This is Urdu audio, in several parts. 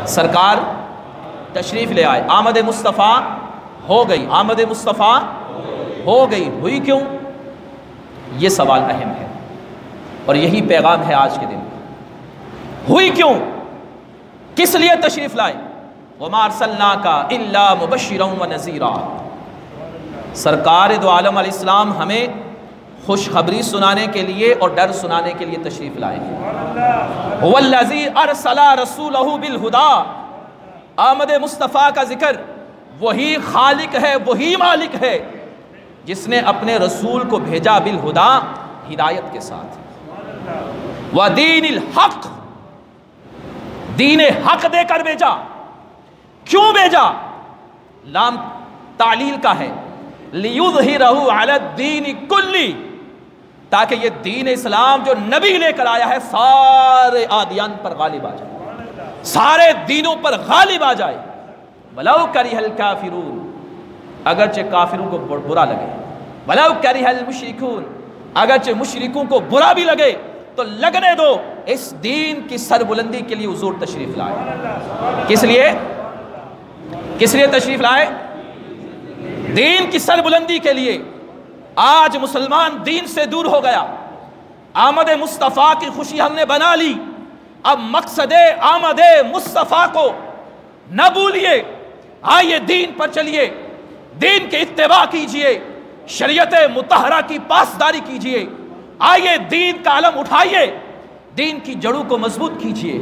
سرکار تشریف لے آئے، آمد مصطفیٰ ہو گئی، آمد مصطفیٰ ہو گئی، ہوئی کیوں؟ یہ سوال اہم ہے اور یہی پیغام ہے آج کے دن کا۔ ہوئی کیوں؟ کس لیے تشریف لائے؟ وَمَا أَرْسَلْنَاكَ إِلَّا مُبَشِّرًا وَنَذِيرًا، سرکار دو عالم علیہ السلام ہمیں خوشخبری سنانے کے لیے اور ڈر سنانے کے لیے تشریف لائے ہیں۔ هُوَ الَّذِي أَرْسَلَ رَسُولَهُ بِالْهُدَىٰ، آمد مصطفیٰ کا ذکر وہی خالق ہے، وہی مالک ہے جس نے اپنے رسول کو بھیجا بالہدیٰ، ہدایت کے ساتھ، وَدِينِ الْحَقِّ، دین حق دے کر بھیجا۔ کیوں بھیجا؟ لام تعلیل کا ہے، لِيُظْهِرَهُ عَلَى الدِّينِ كُلِّهِ، تاکہ یہ دین اسلام جو نبی لے کر آیا ہے سارے آدیان پر غالب آ جائے، سارے دینوں پر غالب آ جائے۔ وَلَوْ كَرِهَ الْكَافِرُونَ، اگرچہ کافروں کو برا لگے، وَلَوْ كَرِهَ الْمُشْرِكُونَ، اگرچہ مشرکوں کو برا بھی لگے تو لگنے دو، اس دین کی سربلندی کے لیے حضور تشریف لائے۔ کس لیے؟ کس لیے تشریف لائے؟ دین کی سربلندی کے لیے۔ آج مسلمان دین سے دور ہو گیا، آمد مصطفیٰ کی خوشی ہم نے بنا لی، اب مقصد آمد مصطفیٰ کو نہ بھولیے، آئیے دین پر چلیے، دین کی اتباع کیجئے، شریعت مطہرہ کی پاسداری کیجئے، آئیے دین کا علم اٹھائیے، دین کی جڑوں کو مضبوط کیجئے،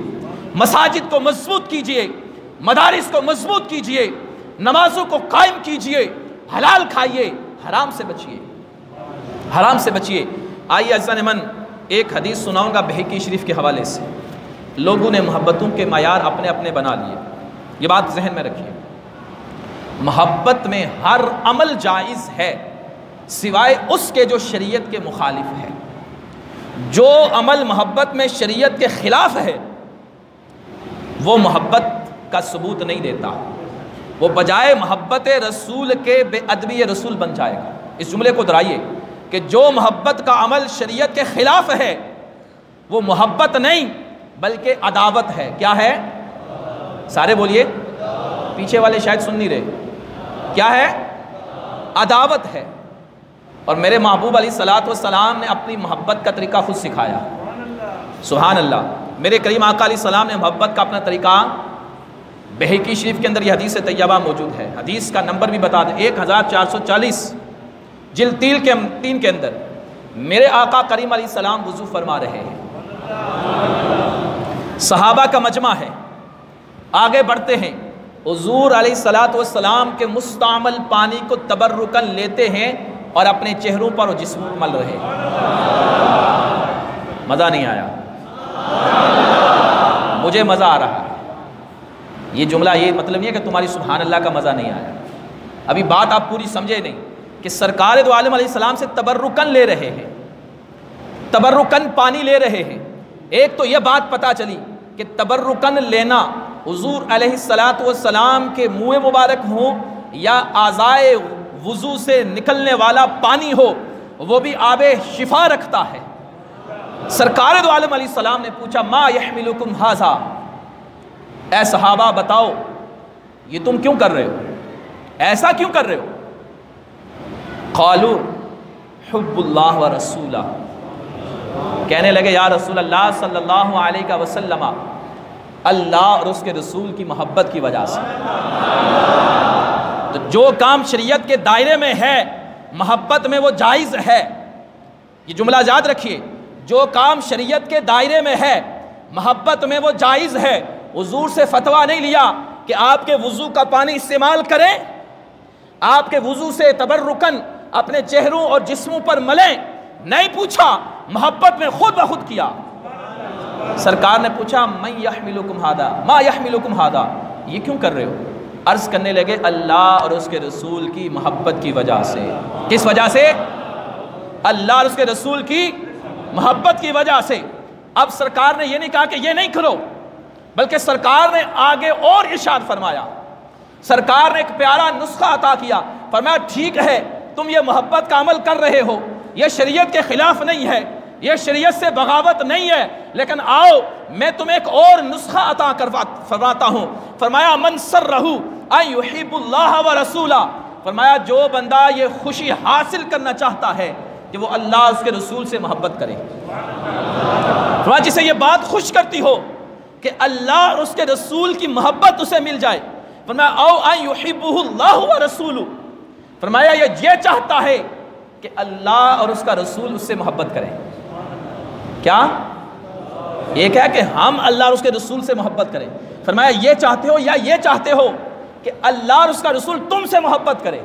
مساجد کو مضبوط کیجئے، مدارس کو مضبوط کیجئے، نمازوں کو قائم کیجئے، حلال کھائیے، حرام سے بچیے، حرام سے بچیے۔ آئیے عزیزان من، ایک حدیث سناؤں گا بہقی شریف کے حوالے سے۔ لوگوں نے محبتوں کے معیار اپنے اپنے بنا لیے، یہ بات ذہن میں رکھیے۔ محبت میں ہر عمل جائز ہے سوائے اس کے جو شریعت کے مخالف ہے۔ جو عمل محبت میں شریعت کے خلاف ہے وہ محبت کا ثبوت نہیں دیتا، وہ بجائے محبت رسول کے بے ادبی رسول بن جائے گا۔ اس جملے کو دہرائیے کہ جو محبت کا عمل شریعت کے خلاف ہے وہ محبت نہیں بلکہ عداوت ہے۔ کیا ہے؟ سارے بولیے، پیچھے والے شاید سن نہیں رہے۔ کیا ہے؟ عداوت ہے۔ اور میرے محبوب علیہ السلام نے اپنی محبت کا طریقہ خود سکھایا۔ سبحان اللہ، میرے کریم آقا علیہ السلام نے محبت کا اپنا طریقہ، بہقی شریف کے اندر یہ حدیث طیبہ موجود ہے، حدیث کا نمبر بھی بتا دیں، 1440 جلد 3 کے اندر میرے آقا کریم علیہ السلام وضو فرما رہے ہیں، صحابہ کا مجمع ہے، آگے بڑھتے ہیں، حضور علیہ السلام کے مستعمل پانی کو تبرکاً لیتے ہیں اور اپنے چہروں پر اور جسم پر مل رہے ہیں۔ مزہ نہیں آیا؟ مجھے مزہ آ رہا ہے۔ یہ جملہ یہ مطلب نہیں ہے کہ تمہاری سبحان اللہ کا مزہ نہیں آیا، ابھی بات آپ پوری سمجھے نہیں کہ سرکار دو عالم علیہ السلام سے تبرکاً لے رہے ہیں، تبرکاً پانی لے رہے ہیں۔ ایک تو یہ بات پتہ چلی کہ تبرکاً لینا حضور علیہ السلام کے منہ مبارک ہوں یا اعضائے وضو سے نکلنے والا پانی ہو، وہ بھی آب شفا رکھتا ہے۔ سرکار دو عالم علیہ السلام نے پوچھا ما یحملکم ھذا، اے صحابہ بتاؤ یہ تم کیوں کر رہے ہو، ایسا کیوں کر رہے ہو؟ قالوا حب اللہ و رسولہ، کہنے لگے یا رسول اللہ صلی اللہ علیہ وسلم، اللہ اور اس کے رسول کی محبت کی وجہ سے۔ تو جو کام شریعت کے دائرے میں ہے محبت میں وہ جائز ہے، یہ جملہ یاد رکھیے، جو کام شریعت کے دائرے میں ہے محبت میں وہ جائز ہے۔ حضور سے فتویٰ نہیں لیا کہ آپ کے وضو کا پانی استعمال کریں، آپ کے وضو سے تبرکاً اپنے چہروں اور جسموں پر ملیں، نہیں پوچھا، محبت میں خود بخود کیا۔ سرکار نے پوچھا من یحملکم ھذا، ما یحملکم ھذا، یہ کیوں کر رہے ہو؟ عرض کرنے لگے اللہ اور اس کے رسول کی محبت کی وجہ سے۔ کس وجہ سے؟ اللہ اور اس کے رسول کی محبت کی وجہ سے۔ اب سرکار نے یہ نہیں کہا کہ یہ نہیں کرو، بلکہ سرکار نے آگے اور ارشاد فرمایا، سرکار نے ایک پیارا نسخہ عطا کیا، فرمایا ٹھیک ہے تم یہ محبت کا عمل کر رہے ہو، یہ شریعت کے خلاف نہیں ہے، یہ شریعت سے بغاوت نہیں ہے، لیکن آؤ میں تمہیں ایک اور نسخہ عطا فرماتا ہوں۔ فرمایا من سرہ ان یحب اللہ ورسولہ، فرمایا جو بندہ یہ خوشی حاصل کرنا چاہتا ہے کہ وہ اللہ اس کے رسول سے محبت کرے، فرمایا جسے یہ بات خوش کرتی ہو کہ اللہ اور اس کے رسول کی محبت اسے مل جائے، فرمایا او ان یحبہ اللہ ورسولہ، فرمایا یہ چاہتا ہے کہ اللہ اور اس کا رسول اس سے محبت کرے۔ کیا ایک ہے کہ ہم اللہ اور اس کے رسول سے محبت کریں، فرمایا یہ چاہتے ہو یا یہ چاہتے ہو کہ اللہ اور اس کا رسول تم سے محبت کرے؟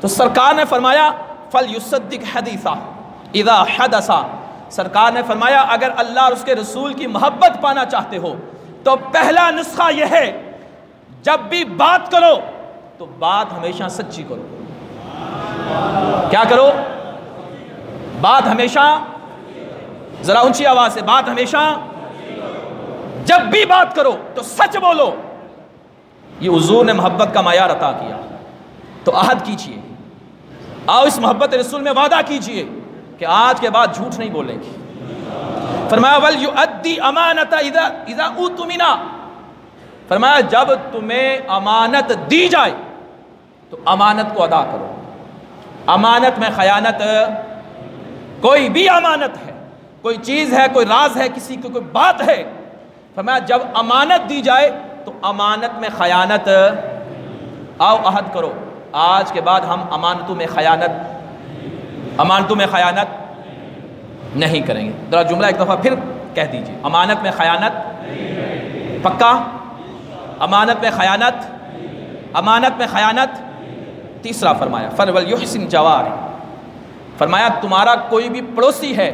تو سرکار نے فرمایا فَلْيُصَدِّقْ حَدِيثًا اِذَا حَدَثَ، سرکار نے فرمایا اگر اللہ اور اس کے رسول کی محبت پانا چاہتے ہو تو پہلا نسخہ یہ ہے، جب بھی بات کرو تو بات ہمیشہ سچی کرو۔ کیا کرو؟ بات ہمیشہ، ذرا اونچی آواز سے، بات ہمیشہ، جب بھی بات کرو تو سچ بولو۔ یہ حضور نے محبت کا معیار عطا کیا، تو عہد کیجئے، آؤ اس محبت رسول میں وعدہ کیجئے کہ آج کے بعد جھوٹ نہیں بولیں گے۔ فرمایا وَلْيُؤَدِّ أَمَانَةَ إِذَا اُؤْتُمِنَا، فرمایا جب تمہیں امانت دی جائے تو امانت کو ادا کرو۔ امانت میں خیانت، کوئی بھی امانت ہے، کوئی چیز ہے، کوئی راز ہے، کسی کی کوئی بات ہے، فرمایا جب امانت دی جائے تو امانت میں خیانت، آؤ عہد کرو آج کے بعد ہم امانتوں میں خیانت نہیں کریں گے۔ ذرا جملہ ایک دفعہ پھر کہہ دیجئے، امانت میں خیانت، پکا؟ امانت میں خیانت، امانت میں خیانت۔ تیسرا فرمایا فَلْيُحْسِنْ جَوَارِهُ، فرمایا تمہارا کوئی بھی پڑوسی ہے،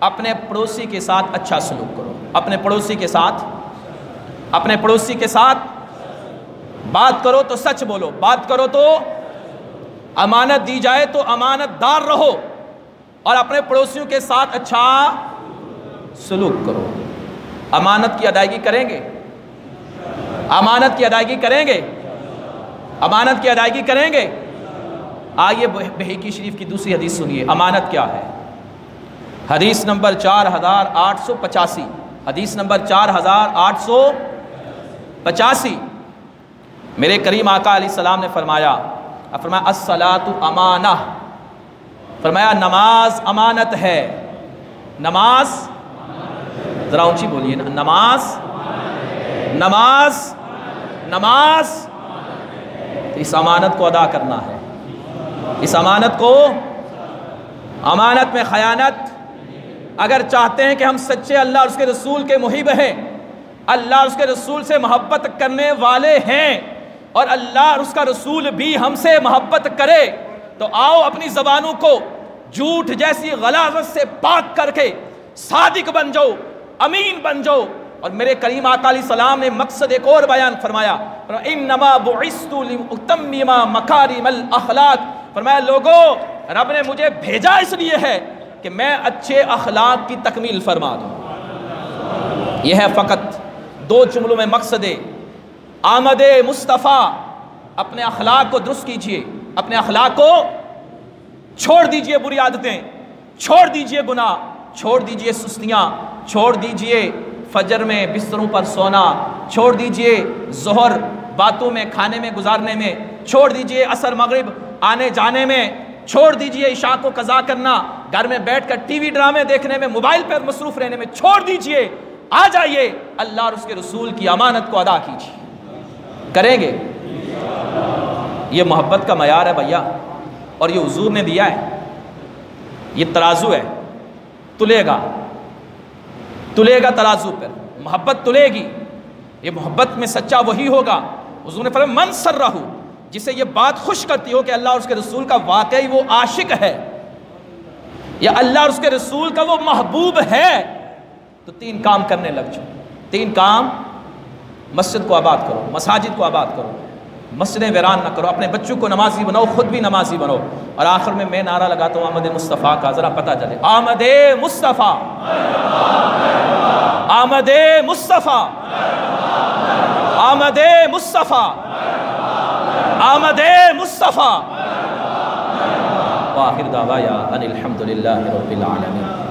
اپنے پڑوسی کے ساتھ اچھا سلوک کرو۔ اپنے پڑوسی کے ساتھ بات کرو تو سچ بولو، بات کرو تو امانت دی جائے تو امانت دار رہو، اور اپنے پڑوسیوں کے ساتھ اچھا سلوک کرو۔ امانت کی ادائیگی کریں گے، امانت کی ادائیگی کریں گے، امانت کی ادائیگی کریں گے۔ آئیے بہیقی شریف کی دوسری حدیث سنیے، امانت کیا ہے۔ حدیث نمبر 4885، حدیث نمبر 4885، میرے کریم آقا علیہ السلام نے فرمایا الصلاۃ امانہ، فرمایا نماز امانت ہے۔ نماز، ذرا اونچی بولیے نا، نماز، اس امانت کو ادا کرنا ہے، اس امانت کو، امانت میں خیانت۔ اگر چاہتے ہیں کہ ہم سچے اللہ اور اس کے رسول کے محب ہیں، اللہ اور اس کے رسول سے محبت کرنے والے ہیں، اور اللہ اور اس کا رسول بھی ہم سے محبت کرے، تو آؤ اپنی زبانوں کو جھوٹ جیسی غلاظت سے پاک کر کے صادق بن جاؤ، امین بن جاؤ۔ اور میرے کریم آقا علیہ السلام نے مقصد ایک اور بیان فرمایا، انما بعثت لاتمم مکارم الاخلاق، فرمایا لوگو رب نے مجھے بھیجا اس لیے ہے کہ میں اچھے اخلاق کی تکمیل فرما دوں۔ یہ ہے فقط دو جملوں میں مقصد آمد مصطفیٰ۔ اپنے اخلاق کو درست کیجئے، اپنے اخلاق کو چھوڑ دیجئے، بری عادتیں چھوڑ دیجئے، گناہ چھوڑ دیجئے، سستیاں چھوڑ دیجئے، فجر میں بستروں پر سونا چھوڑ دیجئے، ظہر باتوں میں کھانے میں گزارنے میں چھوڑ دیجئے، عصر مغرب آنے جانے میں چھوڑ دیجئے، عشاء کو قضا کرنا، گھر میں بیٹھ کر ٹی وی ڈرامے دیکھنے میں، موبائل پر مصروف رہنے میں چھوڑ دیجئے۔ آ جائیے اللہ اور اس کے رسول کی امانت کو ادا کیجئے۔ کریں گے؟ یہ محبت کا معیار ہے بھیا، اور یہ حضور نے دیا ہے، یہ ترازو ہے، تلے گا ترازو پر، محبت تلے گی۔ یہ محبت میں سچا وہی ہوگا، حضور نے فرمایا من سرہ، جسے یہ بات خوش کرتی ہو کہ اللہ اور اس کے رسول کا واقعی وہ عاشق ہے، یا اللہ اور اس کے رسول کا وہ محبوب ہے، تو تین کام کرنے لگ جاؤ۔ تین کام: مسجد کو آباد کرو، مساجد کو آباد کرو، مسجدیں ویران نہ کرو، اپنے بچوں کو نمازی بناؤ، خود بھی نمازی بنو، اور آخر میں نعرہ لگاتا ہوں آمد مصطفیٰ کا، ذرا پتہ چلے، آمد مصطفیٰ، آمد مصطفیٰ، آمد مصطفیٰ، آمد مصطفیٰ۔ وآخر دعوایا ان الحمدللہ رب العالمین۔